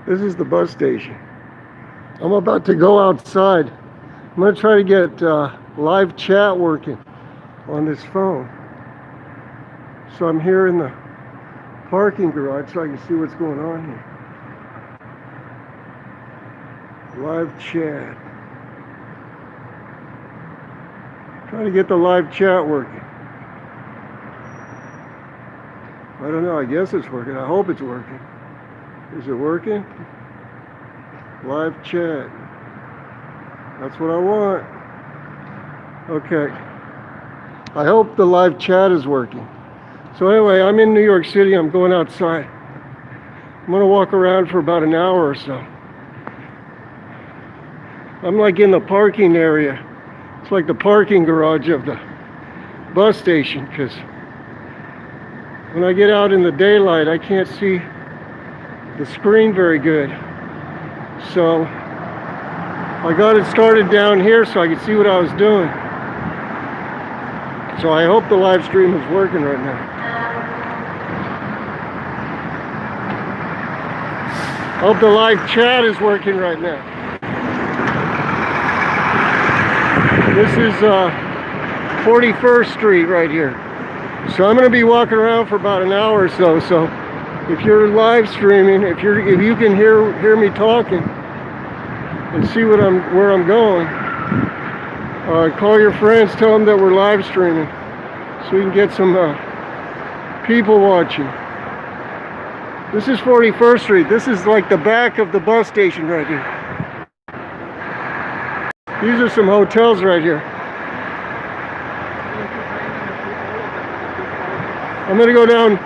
This is the bus station. I'm about to go outside. I'm going to try to get live chat working on this phone. So I'm here in the parking garage so I can see what's going on here. Live chat. Trying to get the live chat working. I don't know, I guess it's working. I hope it's working. Is it working? Live chat. That's what I want. Okay. I hope the live chat is working. So anyway, I'm in New York City. I'm going outside. I'm going to walk around for about an hour or so. I'm like in the parking area. It's like the parking garage of the bus station, because when I get out in the daylight, I can't see the screen very good. So I got it started down here so I could see what I was doing. So I hope the live stream is working right now. I hope the live chat is working right now. This is 41st Street right here. So I'm going to be walking around for about an hour or so. So if you're live streaming, if you can hear me talking and see where I'm going, call your friends, tell them that we're live streaming, so we can get some people watching. This is 41st Street. This is like the back of the bus station right here. These are some hotels right here. I'm going to go down.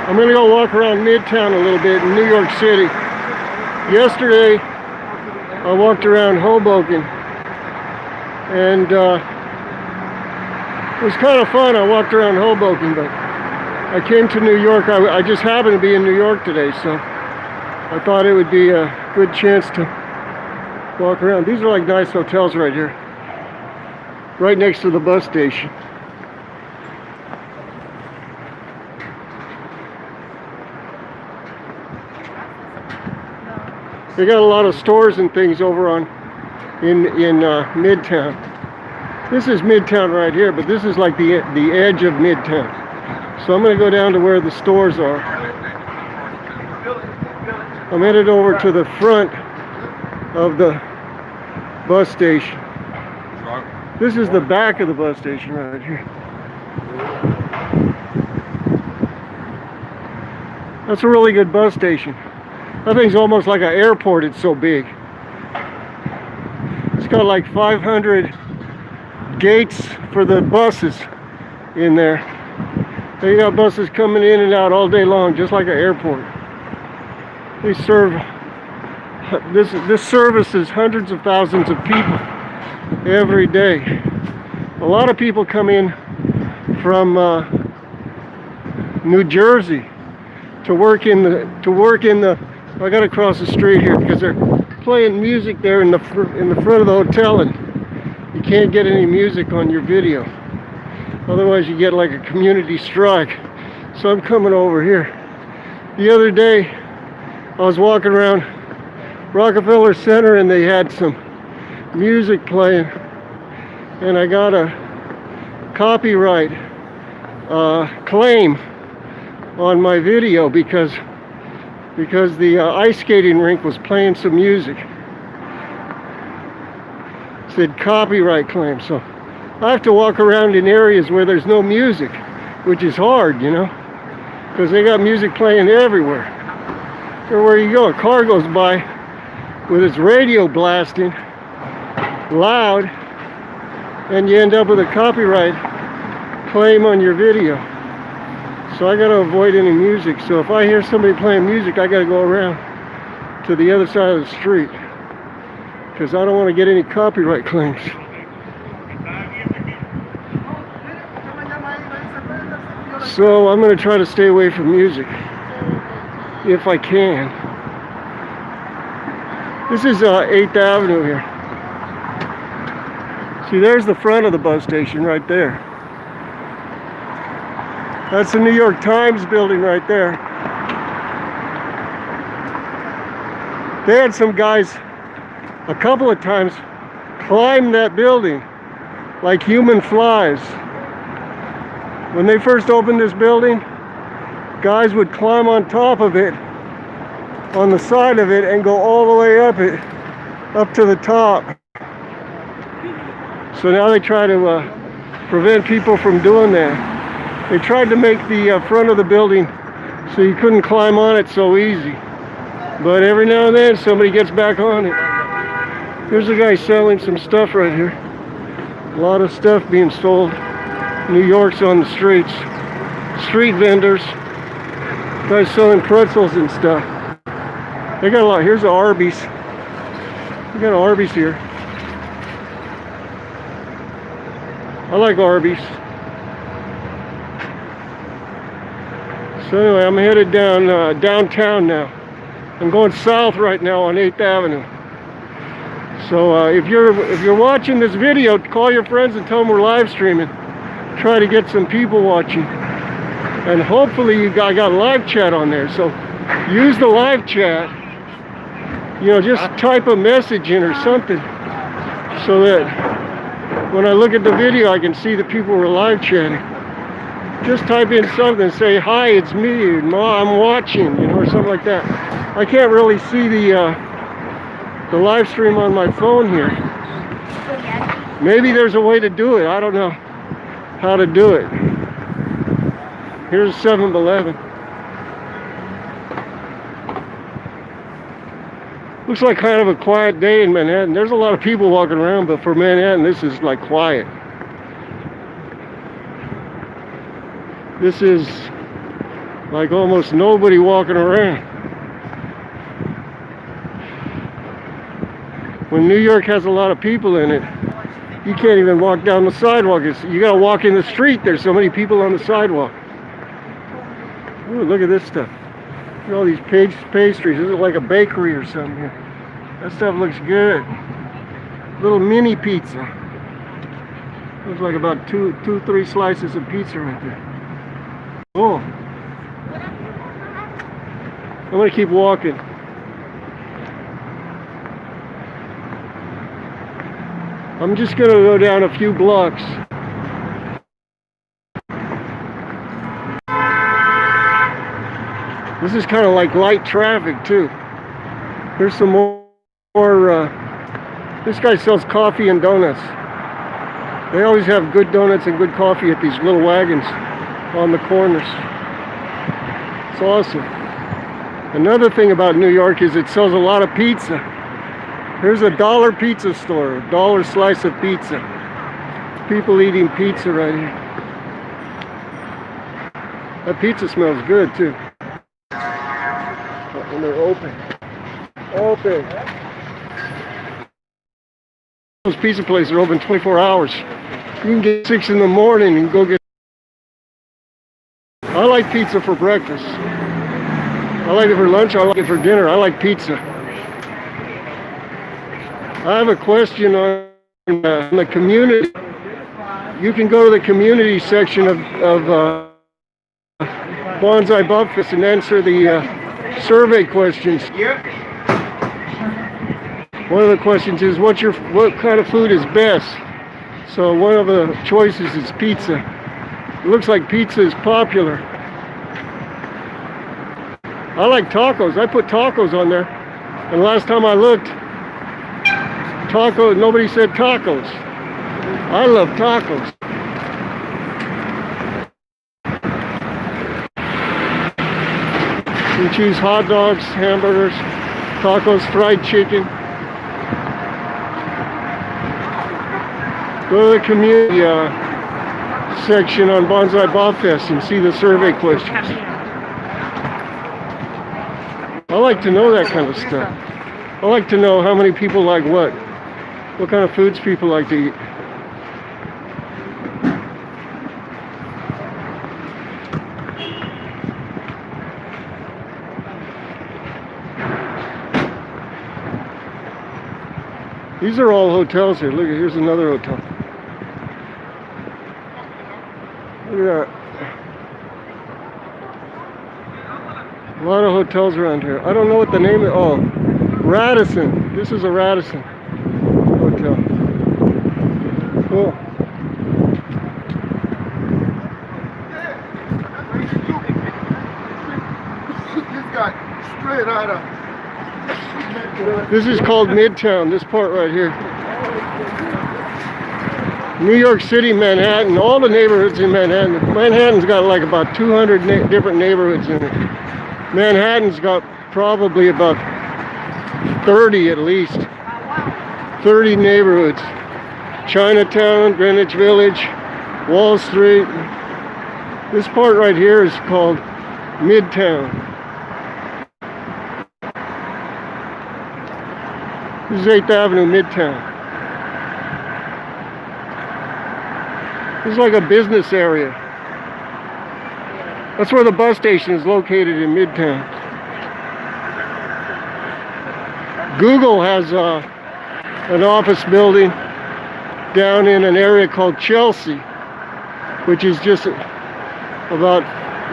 I'm going to go walk around Midtown a little bit in New York City. Yesterday, I walked around Hoboken, and it was kind of fun. I walked around Hoboken, but I came to New York. I just happened to be in New York today, so I thought it would be a good chance to walk around. These are like nice hotels right here, right next to the bus station. They got a lot of stores and things over in Midtown. This is Midtown right here, but this is like the edge of Midtown. So I'm going to go down to where the stores are. I'm headed over to the front of the bus station. This is the back of the bus station right here. That's a really good bus station. That thing's almost like an airport, it's so big. It's got like 500 gates for the buses in there. They got buses coming in and out all day long, just like an airport. They serve, this services hundreds of thousands of people every day. A lot of people come in from New Jersey to work in the I got to cross the street here because they're playing music there in the front of the hotel, and you can't get any music on your video. Otherwise you get like a community strike. So I'm coming over here. The other day I was walking around Rockefeller Center and they had some music playing, and I got a copyright claim on my video because the ice skating rink was playing some music. It said copyright claim, so I have to walk around in areas where there's no music, which is hard, you know, because they got music playing everywhere. Everywhere you go, a car goes by with its radio blasting loud, and you end up with a copyright claim on your video. So I got to avoid any music. So if I hear somebody playing music, I got to go around to the other side of the street, because I don't want to get any copyright claims. So I'm going to try to stay away from music if I can. This is 8th Avenue here. See, there's the front of the bus station right there. That's the New York Times building right there. They had some guys a couple of times climb that building like human flies. When they first opened this building, guys would climb on top of it, on the side of it, and go all the way up it, up to the top. So now they try to prevent people from doing that. They tried to make the front of the building so you couldn't climb on it so easy. But every now and then somebody gets back on it. Here's a guy selling some stuff right here. A lot of stuff being sold. New York's on the streets. Street vendors. Guys selling pretzels and stuff. They got a lot. Here's the Arby's. We got an Arby's here. I like Arby's. So anyway, I'm headed down downtown now. I'm going south right now on 8th Avenue. So if you're watching this video, call your friends and tell them we're live streaming. Try to get some people watching. And hopefully I got live chat on there. So use the live chat. You know, just type a message in or something so that when I look at the video I can see the people who are live chatting. Just type in something, say, hi, it's me, I'm watching, you know, or something like that. I can't really see the live stream on my phone here. Maybe there's a way to do it. I don't know how to do it. Here's 7-Eleven. Looks like kind of a quiet day in Manhattan. There's a lot of people walking around, but for Manhattan, this is like quiet. This is like almost nobody walking around. When New York has a lot of people in it, you can't even walk down the sidewalk. You gotta walk in the street. There's so many people on the sidewalk. Ooh, look at this stuff. Look at all these pastries. This is like a bakery or something here. That stuff looks good. Little mini pizza. Looks like about two, 3 slices of pizza right there. Oh, I'm gonna keep walking. I'm just gonna go down a few blocks. This is kind of like light traffic too. Here's some more. This guy sells coffee and donuts. They always have good donuts and good coffee at these little wagons on the corners. It's awesome. Another thing about New York is it sells a lot of pizza. Here's a $1 pizza store, a $1 slice of pizza. People eating pizza right here. That pizza smells good too. And they're open. Open. Those pizza places are open 24 hours. You can get 6 in the morning and go get. I like pizza for breakfast. I like it for lunch. I like it for dinner. I like pizza. I have a question on the community. You can go to the community section of Bonzai Bopfest and answer the survey questions. One of the questions is what kind of food is best? So one of the choices is pizza. It looks like pizza is popular. I like tacos. I put tacos on there. And last time I looked, nobody said tacos. I love tacos. You choose hot dogs, hamburgers, tacos, fried chicken. Go to the community section on Bonzai Bopfest and see the survey questions. I like to know that kind of stuff. I like to know how many people like what kind of foods people like to eat. These are all hotels here. Look, here's another hotel. Look at that. A lot of hotels around here. I don't know what the name is. Oh, Radisson. This is a Radisson hotel. Cool. Straight out of. This is called Midtown, this part right here. New York City, Manhattan, all the neighborhoods in Manhattan. Manhattan's got like about 200 different neighborhoods in it. Manhattan's got probably about 30 at least. 30 neighborhoods. Chinatown, Greenwich Village, Wall Street. This part right here is called Midtown. This is 8th Avenue, Midtown. This is like a business area. That's where the bus station is located in Midtown. Google has an office building down in an area called Chelsea, which is just about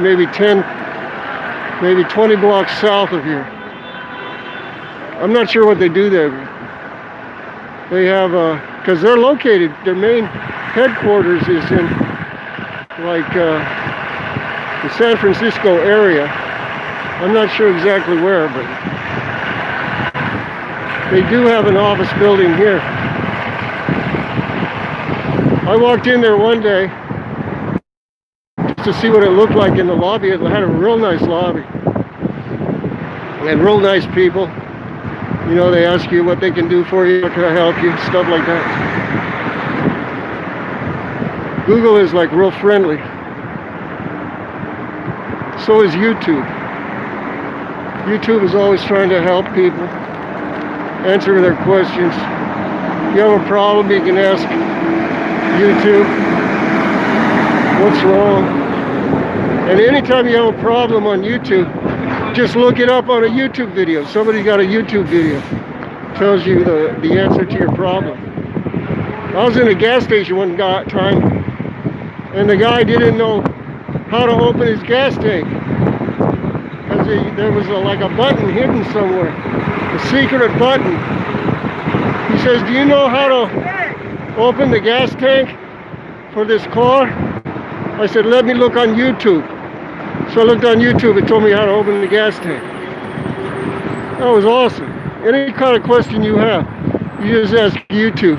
maybe 20 blocks south of here. I'm not sure what they do there. They have, because they're located, their main headquarters is in like the San Francisco area. I'm not sure exactly where, but they do have an office building here. I walked in there one day just to see what it looked like in the lobby. It had a real nice lobby and real nice people. You know, they ask you what they can do for you, how can I help you, stuff like that. Google is like real friendly. So is YouTube. YouTube is always trying to help people, answer their questions. If you have a problem, you can ask YouTube, what's wrong? And anytime you have a problem on YouTube, just look it up on a YouTube video. Somebody got a YouTube video. Tells you the answer to your problem. I was in a gas station one time, and the guy didn't know how to open his gas tank. Because there was like a button hidden somewhere. A secret button. He says, do you know how to open the gas tank for this car? I said, let me look on YouTube. So I looked on YouTube, it told me how to open the gas tank. That was awesome. Any kind of question you have, you just ask YouTube.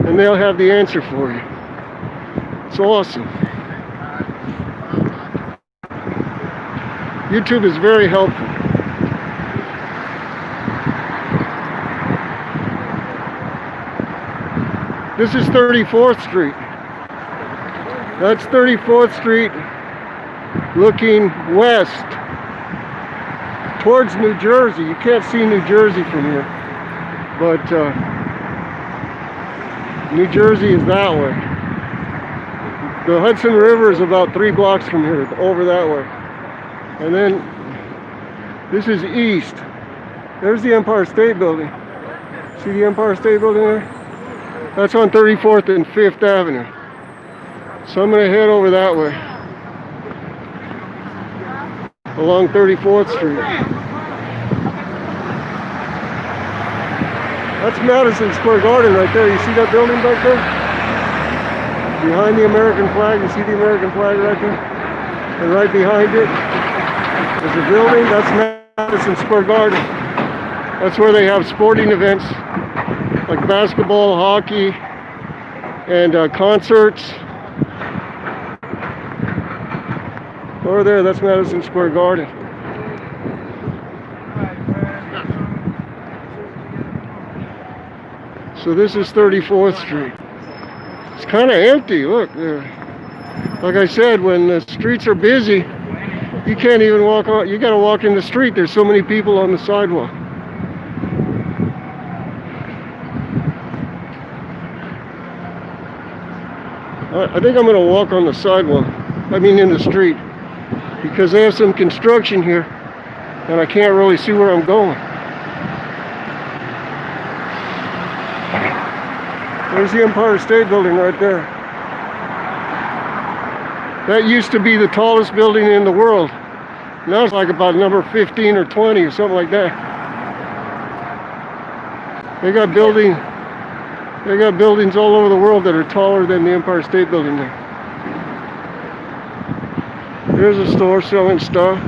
And they'll have the answer for you. It's awesome. YouTube is very helpful. This is 34th Street. That's 34th Street looking west towards New Jersey. You can't see New Jersey from here, but New Jersey is that way. The Hudson River is about 3 blocks from here, over that way. And then this is east. There's the Empire State Building. See the Empire State Building there? That's on 34th and 5th Avenue. So I'm going to head over that way, along 34th Street. That's Madison Square Garden right there. You see that building back there? Behind the American flag, you see the American flag right there? And right behind it is a building. That's Madison Square Garden. That's where they have sporting events like basketball, hockey, and concerts. Over there, that's Madison Square Garden. So this is 34th Street. It's kind of empty, look. Like I said, when the streets are busy, you can't even walk on. You got to walk in the street. There's so many people on the sidewalk. I think I'm going to walk on the sidewalk. I mean in the street. Because they have some construction here and I can't really see where I'm going. There's the Empire State Building right there. That used to be the tallest building in the world. Now it's like about number 15 or 20 or something like that. They got buildings all over the world that are taller than the Empire State Building there. Here's a store selling stuff.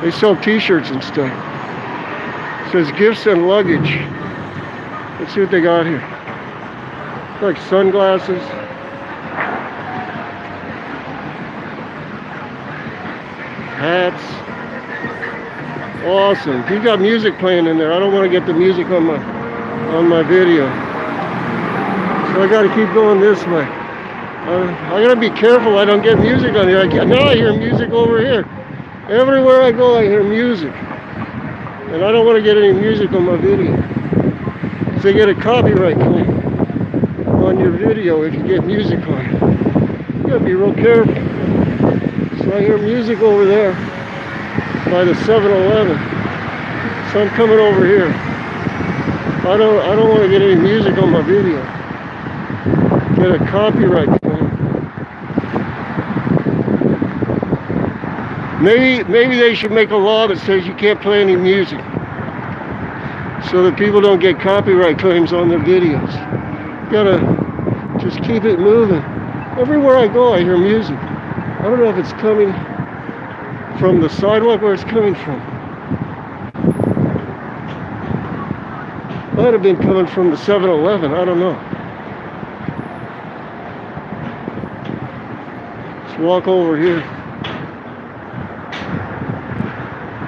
They sell t-shirts and stuff. It says gifts and luggage. Let's see what they got here. Like sunglasses. Hats. Awesome. He's got music playing in there. I don't want to get the music on my video. So I got to keep going this way. I got to be careful I don't get music on here. Now I hear music over here. Everywhere I go, I hear music. And I don't want to get any music on my video. So you get a copyright claim on your video if you get music on it. You got to be real careful. So I hear music over there by the 7-Eleven. So I'm coming over here. I don't want to get any music on my video. Get a copyright claim. Maybe they should make a law that says you can't play any music, so that people don't get copyright claims on their videos. You gotta just keep it moving. Everywhere I go, I hear music. I don't know if it's coming from the sidewalk where it's coming from. Might have been coming from the 7-Eleven. I don't know. Let's walk over here.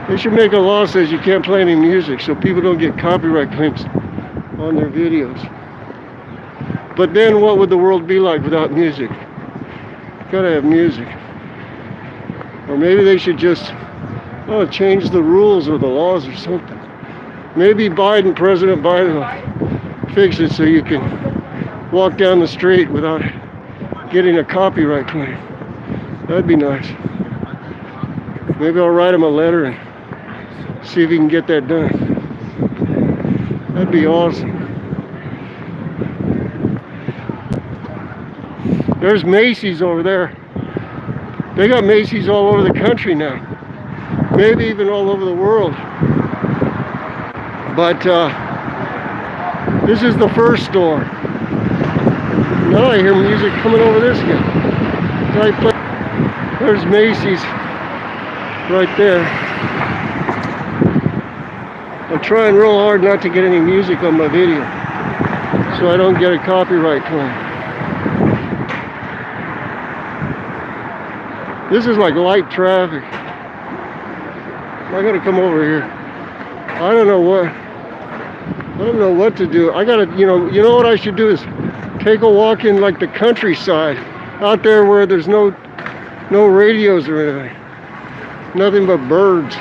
They should make a law that says you can't play any music so people don't get copyright claims on their videos. But then what would the world be like without music? Gotta have music. Or maybe they should just change the rules or the laws or something. Maybe President Biden will fix it so you can walk down the street without getting a copyright claim. That'd be nice. Maybe I'll write him a letter and see if he can get that done. That'd be awesome. There's Macy's over there. They got Macy's all over the country now. Maybe even all over the world. But this is the first store. Now I hear music coming over this guy. There's Macy's right there. I'm trying real hard not to get any music on my video so I don't get a copyright claim. This is like light traffic. I gotta come over here. I don't know what to do. I gotta, you know what I should do is take a walk in like the countryside out there where there's no radios or anything. Nothing but birds.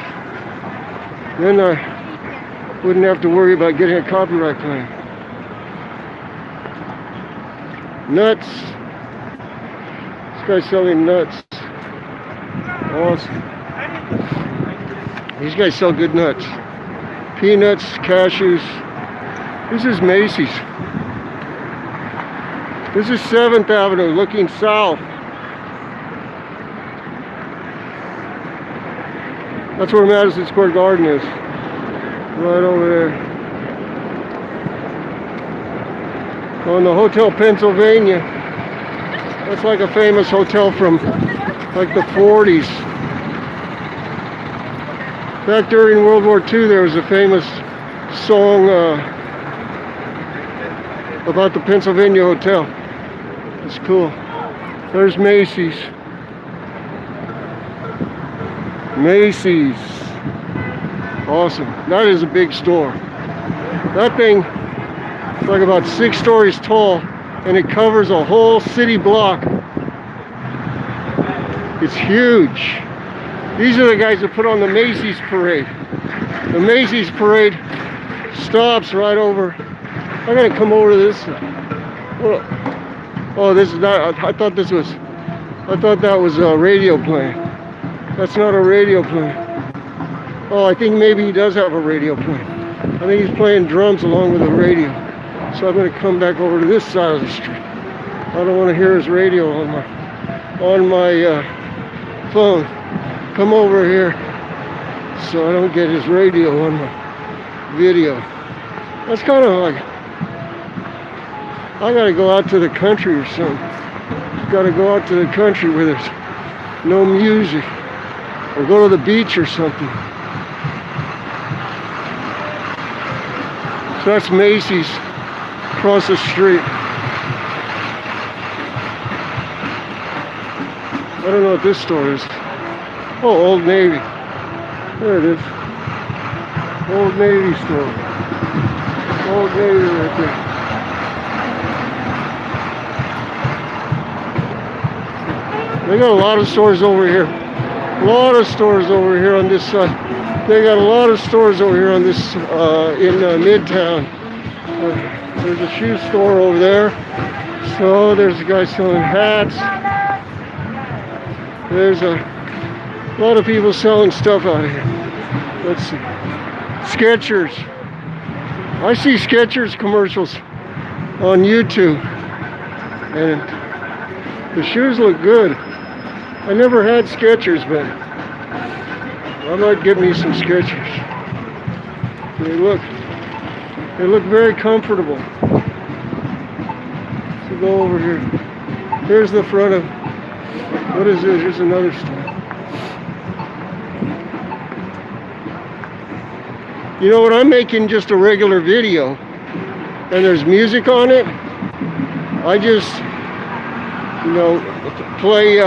Then I wouldn't have to worry about getting a copyright claim. Nuts. This guy's selling nuts. Awesome. These guys sell good nuts. Peanuts, cashews. This is Macy's. This is 7th Avenue looking south. That's where Madison Square Garden is. Right over there. On the Hotel Pennsylvania. That's like a famous hotel from like the 40s. Back during World War II, there was a famous song about the Pennsylvania Hotel. It's cool. There's Macy's. Macy's. Awesome. That is a big store. That thing is like about 6 stories tall, and it covers a whole city block. It's huge. These are the guys that put on the Macy's parade. The Macy's parade stops right over. I gotta come over to this side. Oh, this is not. I thought that was a radio playing. That's not a radio playing. Oh, I think maybe he does have a radio playing. I think he's playing drums along with the radio. So I'm gonna come back over to this side of the street. I don't want to hear his radio on my phone, come over here so I don't get his radio on my video. That's kind of like, I gotta go out to the country or something. Gotta go out to the country where there's no music, or go to the beach or something. So that's Macy's across the street. I don't know what this store is. Oh, Old Navy. There it is. Old Navy store. Old Navy right there. They got a lot of stores over here. A lot of stores over here on this side. They got a lot of stores over here on this, in Midtown. There's a shoe store over there. So there's a guy selling hats. There's a lot of people selling stuff out here. Let's see. Skechers. I see Skechers commercials on YouTube. And the shoes look good. I never had Skechers, but I might get me some Skechers. They look very comfortable. So go over here. Here's the front of, what is this? Here's another store. You know, when I'm making just a regular video and there's music on it, I just, you know, play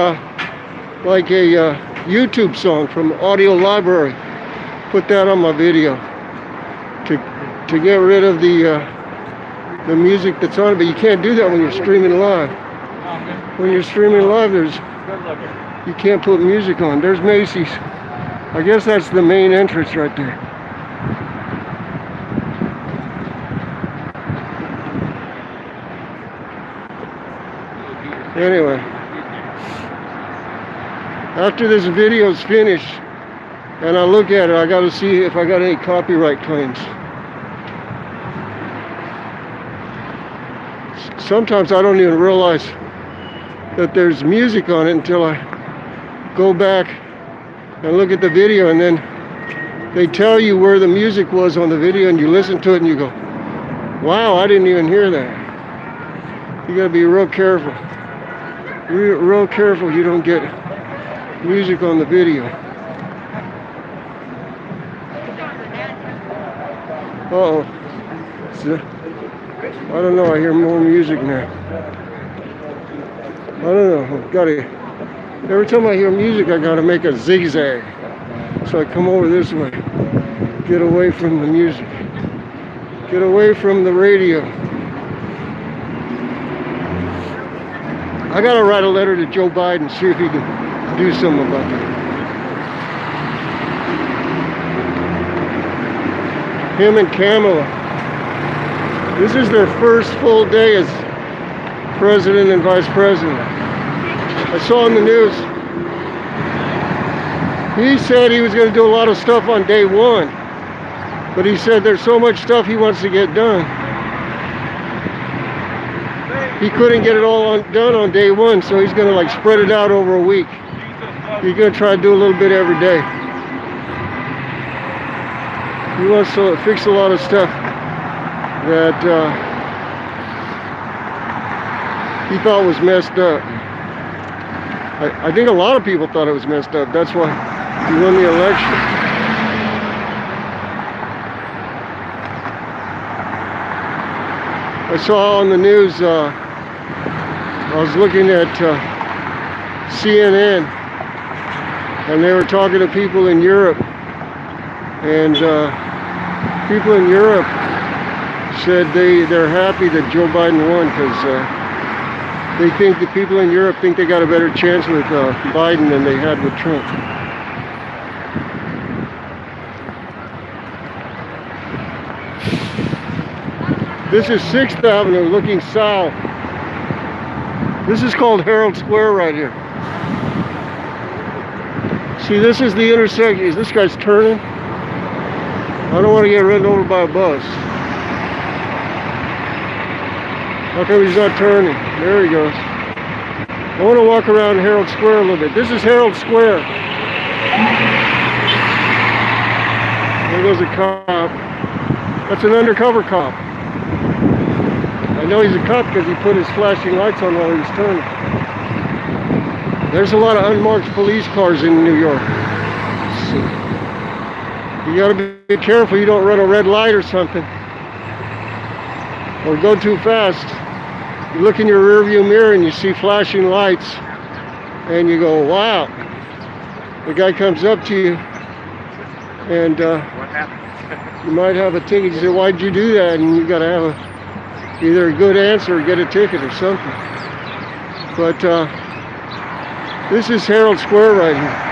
like a YouTube song from Audio Library. Put that on my video to get rid of the music that's on it. But you can't do that when you're streaming live. When you're streaming live, you can't put music on. There's Macy's. I guess that's the main entrance right there. Anyway, after this video is finished and I look at it, I got to see if I got any copyright claims. Sometimes I don't even realize that there's music on it until I go back and look at the video, and then they tell you where the music was on the video, and you listen to it and you go, wow, I didn't even hear that. You got to be real careful. Real careful you don't get music on the video. Uh-oh. I don't know, I hear more music now. I don't know, every time I hear music I gotta make a zigzag. So I come over this way, get away from the music, get away from the radio. I gotta write a letter to Joe Biden, see if he can do something about that. Him and Kamala. This is their first full day as president and vice president. I saw in the news, he said he was going to do a lot of stuff on day one, but he said there's so much stuff he wants to get done. He couldn't get it all done on day one, so he's going to like spread it out over a week. He's going to try to do a little bit every day. He wants to fix a lot of stuff that he thought was messed up. I think a lot of people thought it was messed up. That's why he won the election. I saw on the news, I was looking at CNN, and they were talking to people in Europe, and people in Europe said they're happy that Joe Biden won, because they think the people in Europe think they got a better chance with Biden than they had with Trump. This is 6th Avenue looking south. This is called Herald Square right here. See, this is the intersection. Is this guy's turning? I don't want to get run over by a bus. How come he's not turning? There he goes. I want to walk around Herald Square a little bit. This is Herald Square. There goes a cop. That's an undercover cop. I know he's a cop because he put his flashing lights on while he was turning. There's a lot of unmarked police cars in New York. So you gotta be careful you don't run a red light or something. Or go too fast. You look in your rearview mirror and you see flashing lights. And you go, wow. The guy comes up to you and What happened? you might have a ticket. You say, why'd you do that? And you gotta have either a good answer or get a ticket or something. But this is Herald Square right here.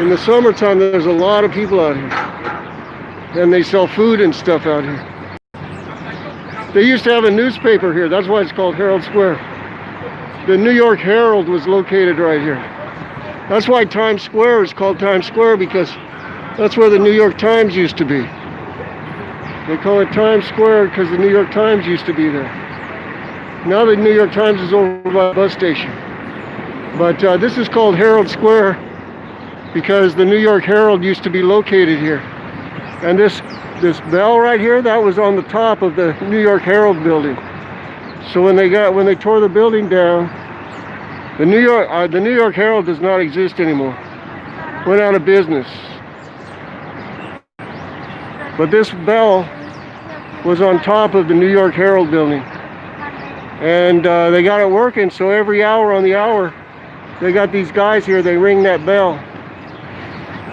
In the summertime, there's a lot of people out here. And they sell food and stuff out here. They used to have a newspaper here. That's why it's called Herald Square. The New York Herald was located right here. That's why Times Square is called Times Square, because that's where the New York Times used to be. They call it Times Square because the New York Times used to be there. Now the New York Times is over by the bus station. But this is called Herald Square because the New York Herald used to be located here. And this bell right here, that was on the top of the New York Herald building. So when they tore the building down, the New York Herald does not exist anymore. Went out of business. But this bell was on top of the New York Herald building. And they got it working, so every hour on the hour, they got these guys here, they ring that bell.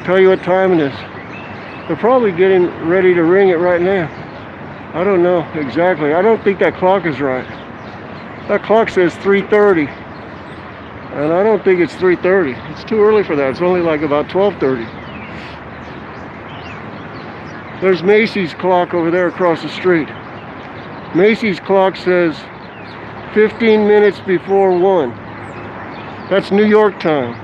Tell you what time it is. They're probably getting ready to ring it right now. I don't know exactly. I don't think that clock is right. That clock says 3:30. And I don't think it's 3:30. It's too early for that. It's only like about 12:30. There's Macy's clock over there across the street. Macy's clock says 15 minutes before 1. That's New York time.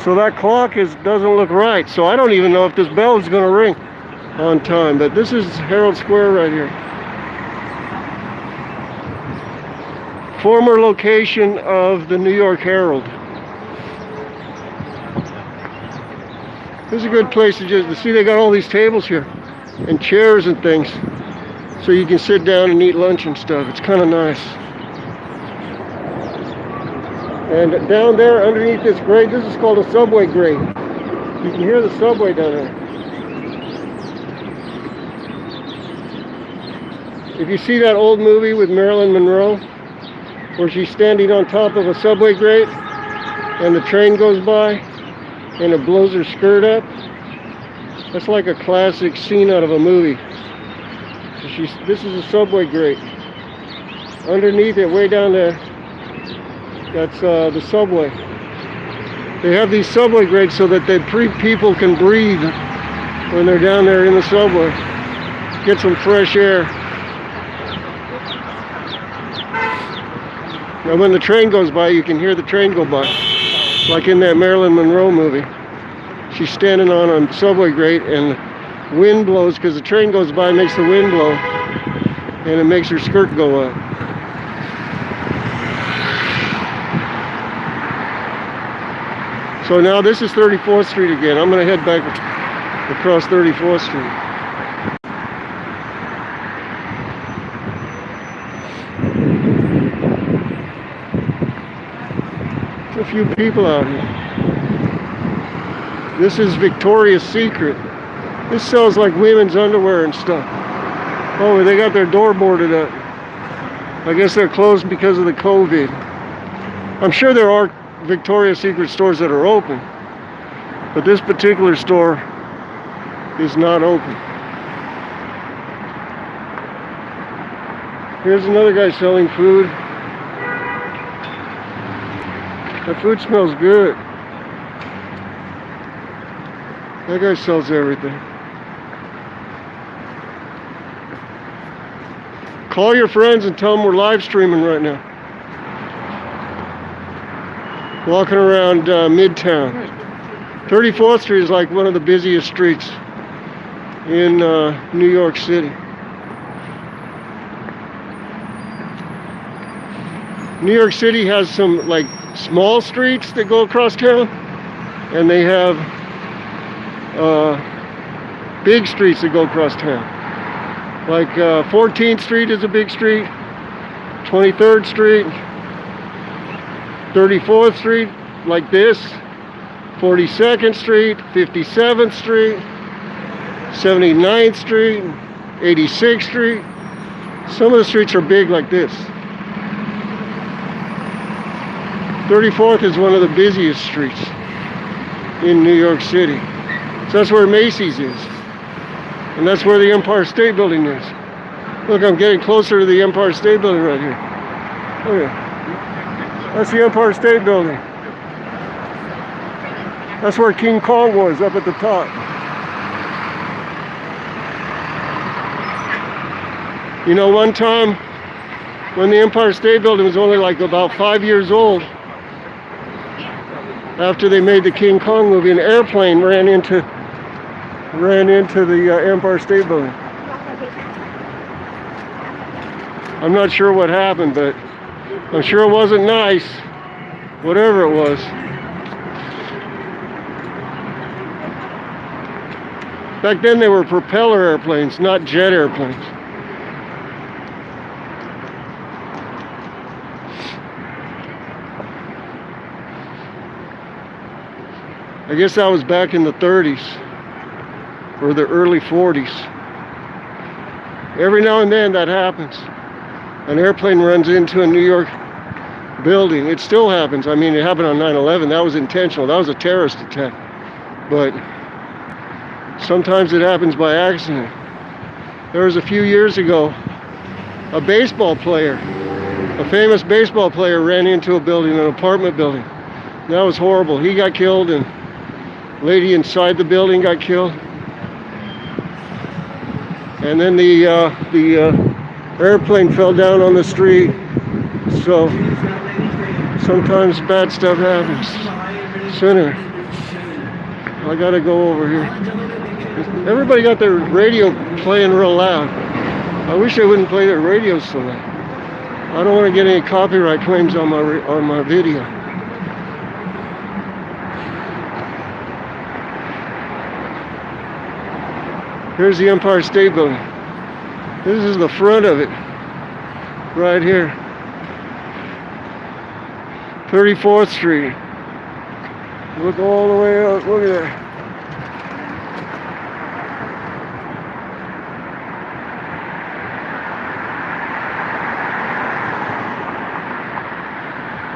So that clock doesn't look right. So I don't even know if this bell is going to ring on time. But this is Herald Square right here. Former location of the New York Herald. This is a good place to see. They got all these tables here and chairs and things, so you can sit down and eat lunch and stuff. It's kind of nice. And down there, underneath this grate, this is called a subway grate. You can hear the subway down there. If you see that old movie with Marilyn Monroe, where she's standing on top of a subway grate and the train goes by and it blows her skirt up, that's like a classic scene out of a movie. So this is a subway grate. Underneath it, way down there, that's the subway. They have these subway grates so that people can breathe when they're down there in the subway. Get some fresh air. And when the train goes by, you can hear the train go by. Like in that Marilyn Monroe movie. She's standing on a subway grate and wind blows because the train goes by and makes the wind blow. And it makes her skirt go up. So now this is 34th Street again. I'm going to head back across 34th Street. A few people out here. This is Victoria's Secret. This sells like women's underwear and stuff. Oh, they got their door boarded up. I guess they're closed because of the COVID. I'm sure there are Victoria's Secret stores that are open, but this particular store is not open. Here's another guy selling food. That food smells good. That guy sells everything. Call your friends and tell them we're live streaming right now. Walking around Midtown. 34th Street is like one of the busiest streets in New York City. New York City has some like small streets that go across town, and they have big streets that go across town. Like 14th Street is a big street, 23rd Street, 34th Street, like this, 42nd Street, 57th Street, 79th Street, 86th Street. Some of the streets are big like this. 34th is one of the busiest streets in New York City. So that's where Macy's is. And that's where the Empire State Building is. Look, I'm getting closer to the Empire State Building right here. Look at that's the Empire State Building. That's where King Kong was, up at the top. You know, one time when the Empire State Building was only like about 5 years old, after they made the King Kong movie, an airplane ran into the Empire State Building. I'm not sure what happened, but I'm sure it wasn't nice, whatever it was. Back then they were propeller airplanes, not jet airplanes. I guess that was back in the 30s or the early 40s. Every now and then that happens. An airplane runs into a New York building. It still happens. I mean, it happened on 9/11. That was intentional. That was a terrorist attack. But sometimes it happens by accident. There was a few years ago, a baseball player, a famous baseball player ran into a building, an apartment building. That was horrible. He got killed, and lady inside the building got killed, and then the airplane fell down on the street. So sometimes bad stuff happens. Center, I gotta go over here. Everybody got their radio playing real loud. I wish they wouldn't play their radio so loud. I don't want to get any copyright claims on my video. Here's the Empire State Building. This is the front of it, right here. 34th Street. Look all the way up, look at that.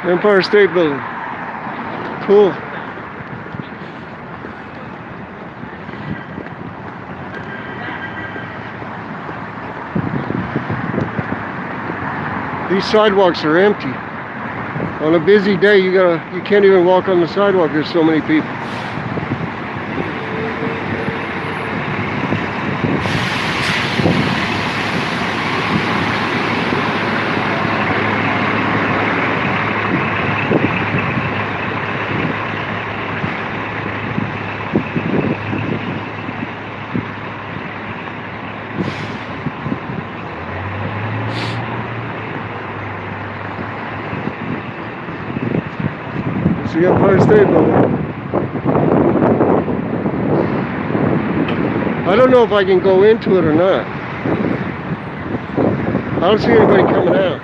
Empire State Building. Cool. These sidewalks are empty. On a busy day, you can't even walk on the sidewalk. There's so many people. The Empire State Building. I don't know if I can go into it or not. I don't see anybody coming out.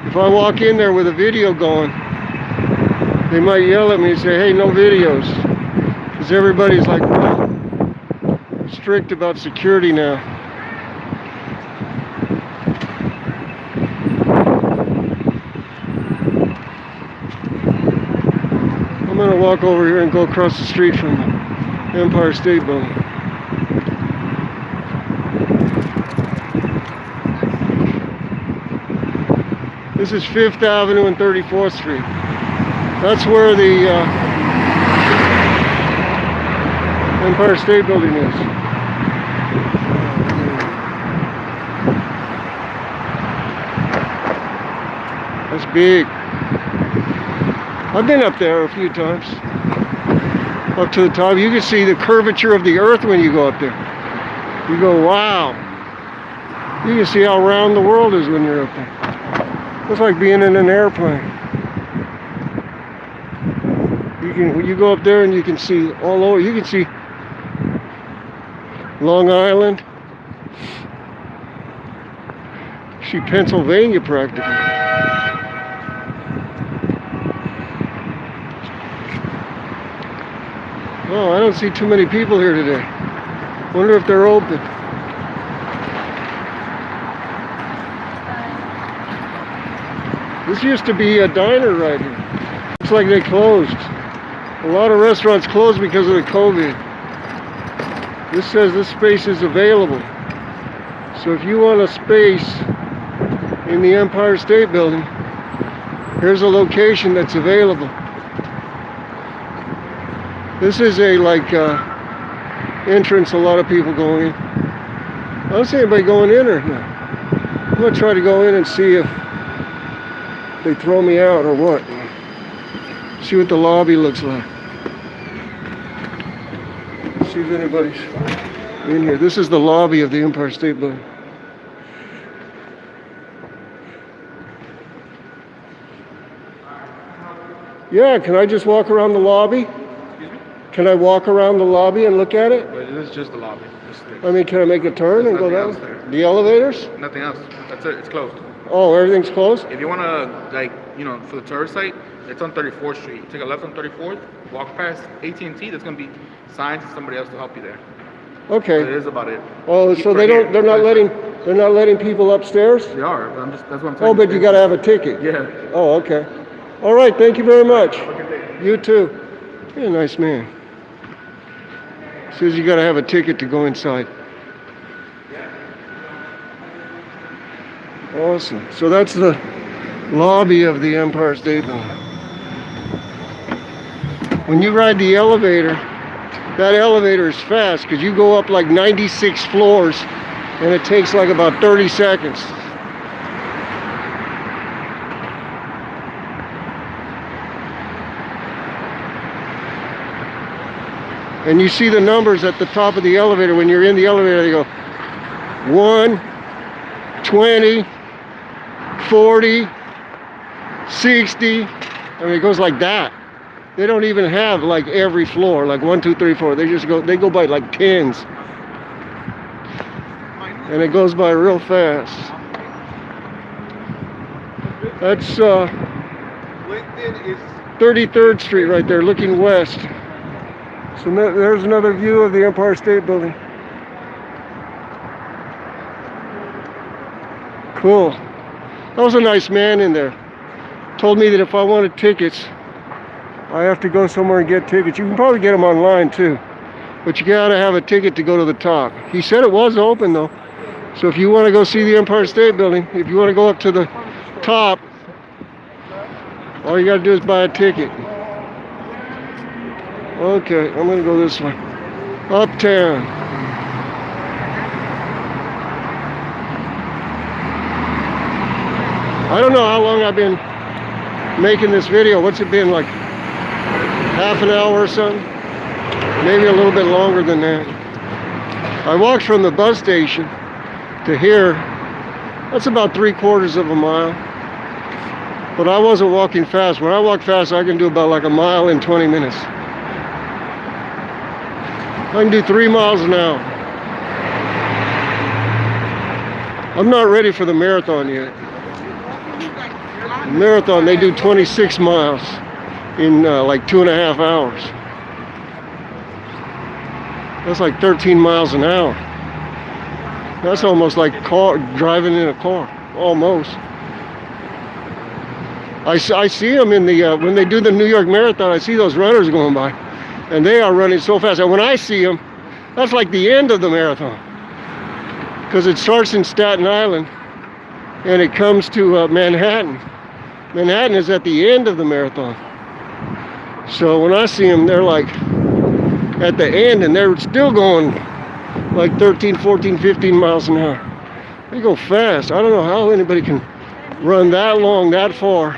If I walk in there with a video going, they might yell at me and say, hey, no videos. Because everybody's like, well, strict about security now. I'm going to walk over here and go across the street from the Empire State Building. This is 5th Avenue and 34th Street. That's where the Empire State Building is. That's big. I've been up there a few times. up to the top. You can see the curvature of the earth when you go up there. You go, wow. You can see how round the world is when you're up there. It's like being in an airplane. When you go up there and you can see all over. You can see Long Island. See Pennsylvania practically. Oh, I don't see too many people here today. Wonder if they're open. This used to be a diner right here. Looks like they closed. A lot of restaurants closed because of the COVID. This says this space is available. So if you want a space in the Empire State Building, here's a location that's available. This is a entrance a lot of people go in. I don't see anybody going in or no. I'm gonna try to go in and see if they throw me out or what. See what the lobby looks like. See if anybody's in here. This is the lobby of the Empire State Building. Yeah, can I just walk around the lobby? Excuse me? Can I walk around the lobby and look at it? But this is just the lobby. I mean, can I make a turn and go down? The elevators? Nothing else. That's it. It's closed. Oh, everything's closed? If you want to, for the tourist site, it's on 34th Street. You take a left on 34th, walk past AT&T. There's going to be signs and somebody else to help you there. Okay. That is about it. Oh, so they're not letting people upstairs? They are. But that's what I'm saying. Oh, but you got to have a ticket. Yeah. Oh, okay. All right. Thank you very much. You too. You're a nice man. Says you got to have a ticket to go inside. Awesome. So that's the lobby of the Empire State Building. When you ride the elevator, that elevator is fast because you go up like 96 floors and it takes like about 30 seconds. And you see the numbers at the top of the elevator. When you're in the elevator, they go 1, 20, 40, 60. I mean, it goes like that. They don't even have like every floor, like 1, 2, 3, 4. They go by like tens. And it goes by real fast. That's 33rd Street right there, looking west. So there's another view of the Empire State Building. Cool. That was a nice man in there. Told me that if I wanted tickets, I have to go somewhere and get tickets. You can probably get them online too, but you gotta have a ticket to go to the top. He said it was open though. So if you want to go see the Empire State Building, if you want to go up to the top, all you gotta do is buy a ticket. Okay, I'm gonna go this way. Uptown. I don't know how long I've been making this video. What's it been, like half an hour or something? Maybe a little bit longer than that. I walked from the bus station to here. That's about 3/4 of a mile. But I wasn't walking fast. When I walk fast, I can do about like a mile in 20 minutes. I can do 3 miles an hour. I'm not ready for the marathon yet. The marathon, they do 26 miles in like 2.5 hours. That's like 13 miles an hour. That's almost like driving in a car, almost. I see them in the, when they do the New York Marathon, I see those runners going by. And they are running so fast. And when I see them, that's like the end of the marathon. Because it starts in Staten Island and it comes to Manhattan. Manhattan is at the end of the marathon. So when I see them, they're like at the end and they're still going like 13, 14, 15 miles an hour. They go fast. I don't know how anybody can run that long, that far,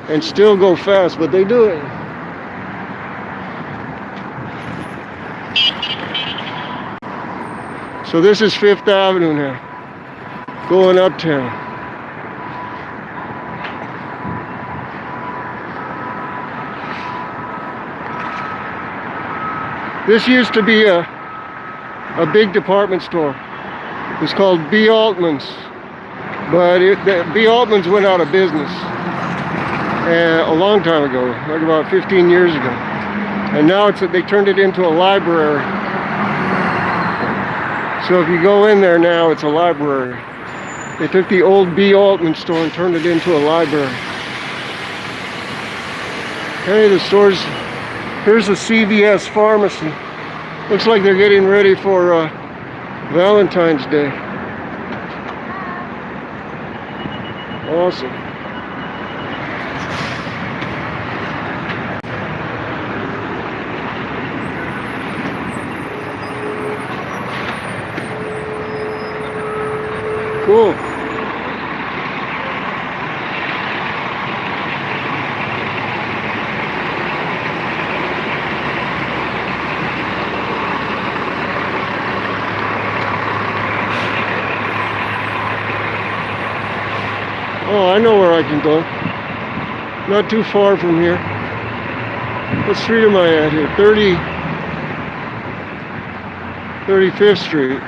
and still go fast, but they do it. So this is 5th Avenue now, going uptown. This used to be a big department store. It was called B. Altman's, but B. Altman's went out of business a long time ago, like about 15 years ago. And now they turned it into a library. So if you go in there now, it's a library. They took the old B. Altman store and turned it into a library. Okay, the store's, here's a CVS pharmacy. Looks like they're getting ready for Valentine's Day. Awesome. Cool. Oh, I know where I can go. Not too far from here. What street am I at here? 35th Street.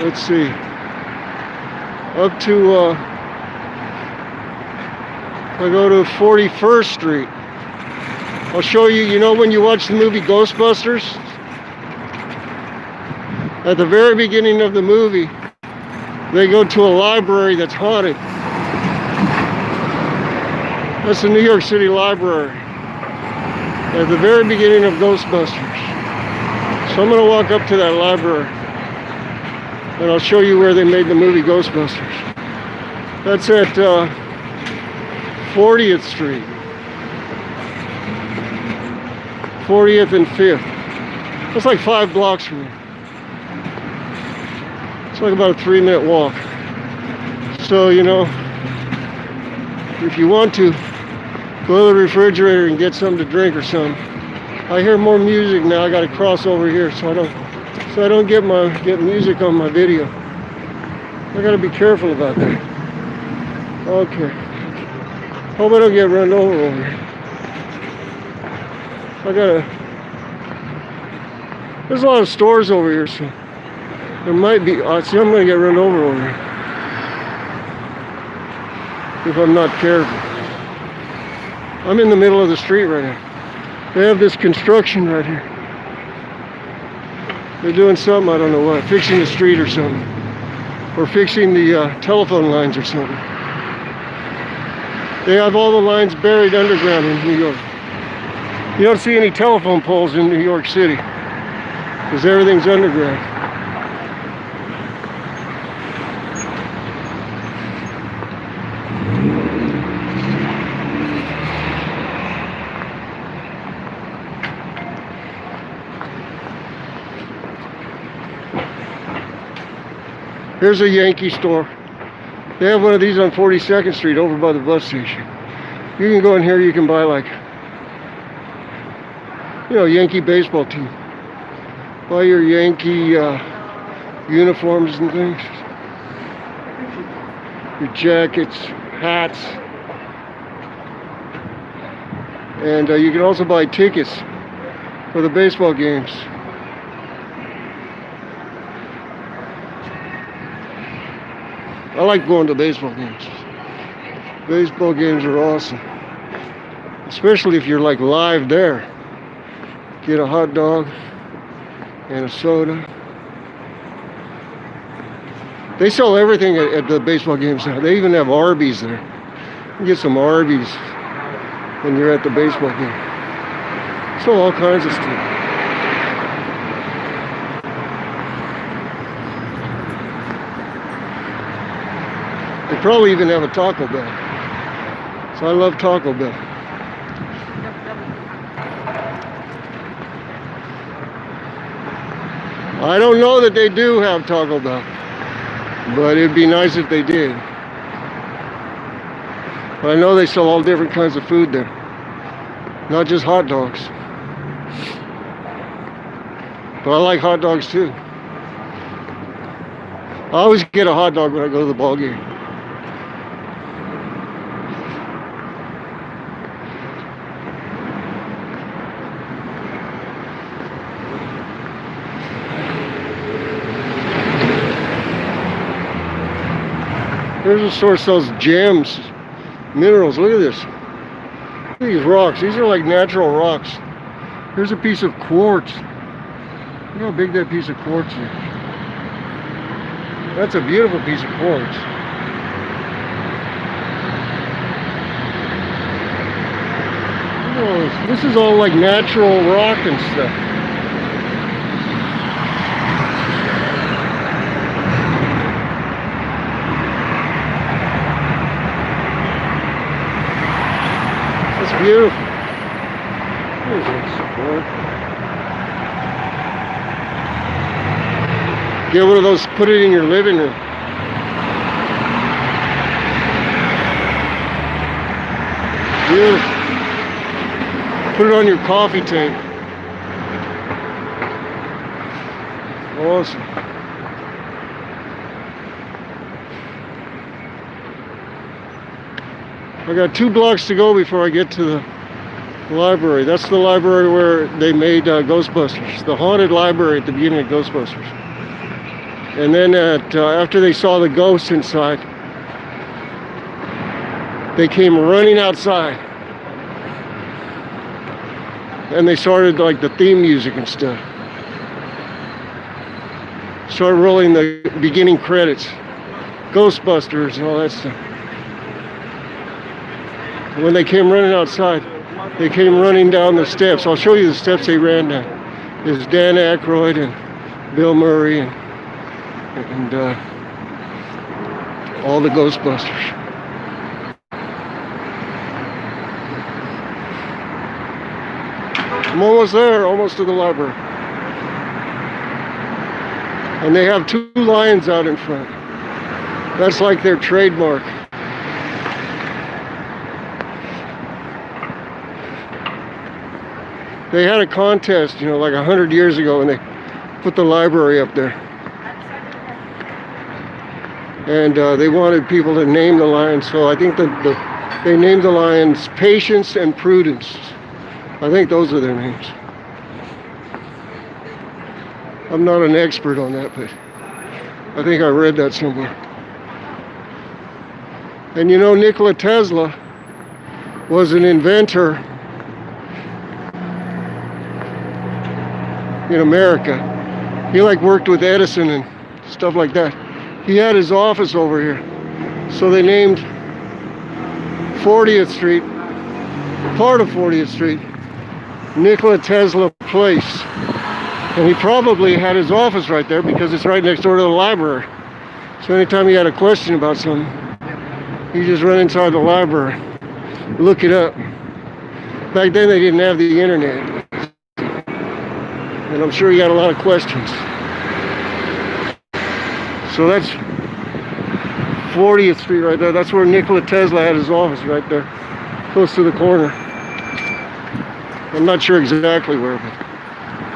Let's see. Up to, if I go to 41st Street, I'll show you, you know when you watch the movie Ghostbusters? At the very beginning of the movie, they go to a library that's haunted. That's the New York City Library. At the very beginning of Ghostbusters. So I'm going to walk up to that library. And I'll show you where they made the movie Ghostbusters. That's at 40th Street. 40th and 5th. That's like 5 blocks from here. It's like about a 3-minute walk. So, you know, if you want to, go to the refrigerator and get something to drink or something. I hear more music now. I got to cross over here so I don't get music on my video. I got to be careful about that. Okay. Hope I don't get run over here. There's a lot of stores over here, so there might be. See, I'm going to get run over here if I'm not careful. I'm in the middle of the street right now. They have this construction right here. They're doing something, I don't know what, fixing the street or something. Or fixing the telephone lines or something. They have all the lines buried underground in New York. You don't see any telephone poles in New York City, because everything's underground. Here's a Yankee store. They have one of these on 42nd Street over by the bus station. You can go in here, you can buy like, you know, Yankee baseball team. Buy your Yankee uniforms and things. Your jackets, hats. And you can also buy tickets for the baseball games. I like going to baseball games. Baseball games are awesome. Especially if you're like live there. Get a hot dog and a soda. They sell everything at the baseball games now. They even have Arby's there. You can get some Arby's when you're at the baseball game. So all kinds of stuff. They probably even have a Taco Bell. So I love Taco Bell. I don't know that they do have Taco Bell, but it'd be nice if they did. But I know they sell all different kinds of food there, not just hot dogs. But I like hot dogs too. I always get a hot dog when I go to the ball game. Here's a store that sells gems, minerals. Look at this. Look at these rocks. These are like natural rocks. Here's a piece of quartz. Look how big that piece of quartz is. That's a beautiful piece of quartz. Look at all this. This is all like natural rock and stuff. That's beautiful. There's that support. Get one of those, put it in your living room. Beautiful. Put it on your coffee table. Awesome. I got 2 blocks to go before I get to the library. That's the library where they made Ghostbusters. The haunted library at the beginning of Ghostbusters. And then after they saw the ghosts inside, they came running outside. And they started like the theme music and stuff. Started rolling the beginning credits. Ghostbusters and all that stuff. When they came running outside, they came running down the steps. I'll show you the steps they ran down. There's Dan Aykroyd and Bill Murray and all the Ghostbusters. I'm almost there, almost to the library. And they have 2 lions out in front. That's like their trademark. They had a contest, you know, like 100 years ago, and they put the library up there. And they wanted people to name the lions, so I think that they named the lions Patience and Prudence. I think those are their names. I'm not an expert on that, but I think I read that somewhere. And you know, Nikola Tesla was an inventor in America. He like worked with Edison and stuff like that. He had his office over here. So they named 40th Street, part of 40th Street, Nikola Tesla Place. And he probably had his office right there because it's right next door to the library. So anytime he had a question about something, he just run inside the library, look it up. Back then they didn't have the internet. And I'm sure he got a lot of questions. So that's 40th Street right there. That's where Nikola Tesla had his office, right there, close to the corner. I'm not sure exactly where, but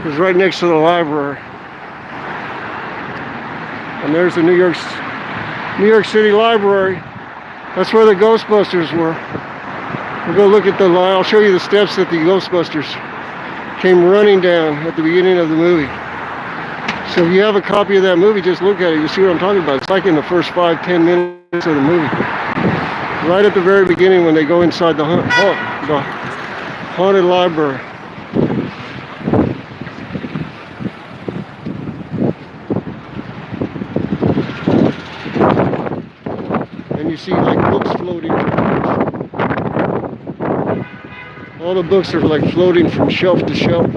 it was right next to the library. And there's the New York City Library. That's where the Ghostbusters were. We'll go look at the line. I'll show you the steps that the Ghostbusters came running down at the beginning of the movie. So if you have a copy of that movie, just look at it. You see what I'm talking about. It's like in the first 5-10 minutes of the movie. Right at the very beginning when they go inside the haunted library. And you see like books floating. All the books are like floating from shelf to shelf.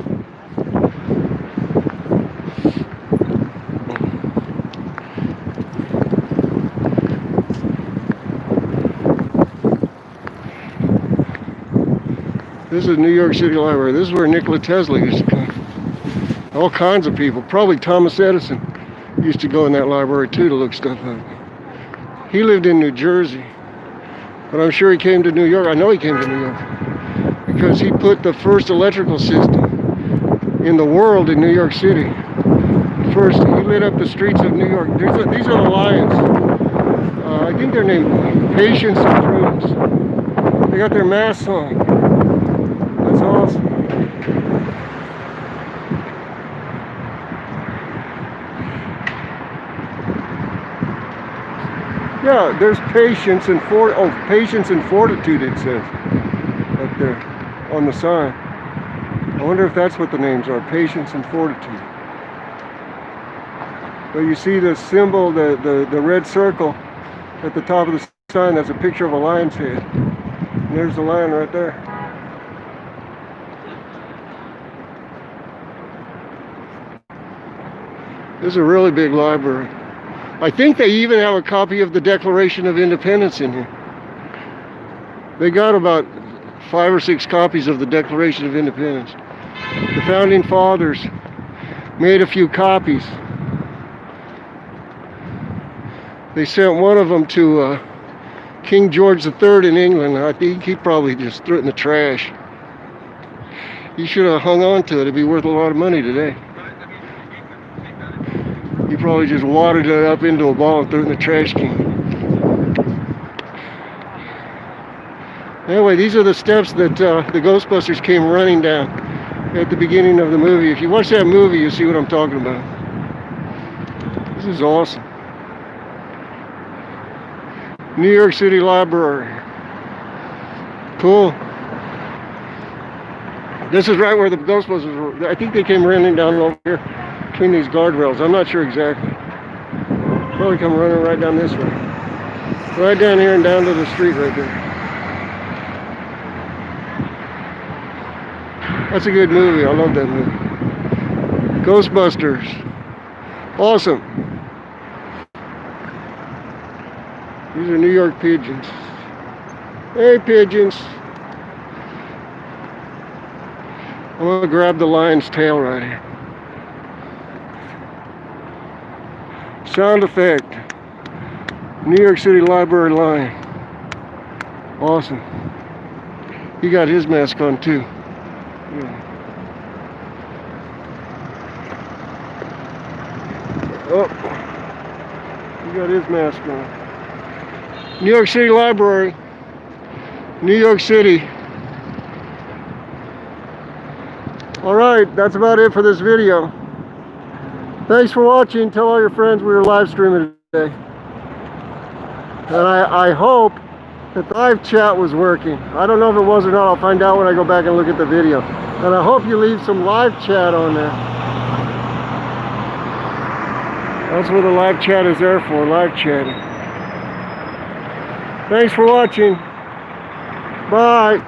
This is New York City Library. This is where Nikola Tesla used to come. All kinds of people. Probably Thomas Edison used to go in that library too to look stuff up. He lived in New Jersey, but I'm sure he came to New York. I know he came to New York because he put the first electrical system in the world in New York City. The first, he lit up the streets of New York. These are the Lions. I think they're named Patience and Prudence. They got their masks on. That's awesome. Yeah, there's patience and patience and fortitude, it says up there on the sign. I wonder if that's what the names are, patience and fortitude. But you see the symbol, the red circle at the top of the sign, that's a picture of a lion's head. And there's the lion right there. This is a really big library. I think they even have a copy of the Declaration of Independence in here. They got about 5 or 6 copies of the Declaration of Independence. The Founding Fathers made a few copies. They sent one of them to King George III in England. I think he probably just threw it in the trash. He should have hung on to it. It'd be worth a lot of money today. He probably just wadded it up into a ball and threw it in the trash can. Anyway, these are the steps that the Ghostbusters came running down at the beginning of the movie. If you watch that movie, you'll see what I'm talking about. This is awesome. New York City Library. Cool. This is right where the Ghostbusters were. I think they came running down over here between these guardrails. I'm not sure exactly. Probably come running right down this way. Right down here and down to the street right there. That's a good movie. I love that movie. Ghostbusters. Awesome. These are New York pigeons. Hey, pigeons. I'm going to grab the lion's tail right here. Sound effect. New York City Library lion. Awesome. He got his mask on too. Yeah. Oh, he got his mask on. New York City Library. New York City. Alright, that's about it for this video. Thanks for watching. Tell all your friends we were live streaming today. And I hope that the live chat was working. I don't know if it was or not. I'll find out when I go back and look at the video. And I hope you leave some live chat on there. That's what the live chat is there for, live chatting. Thanks for watching. Bye.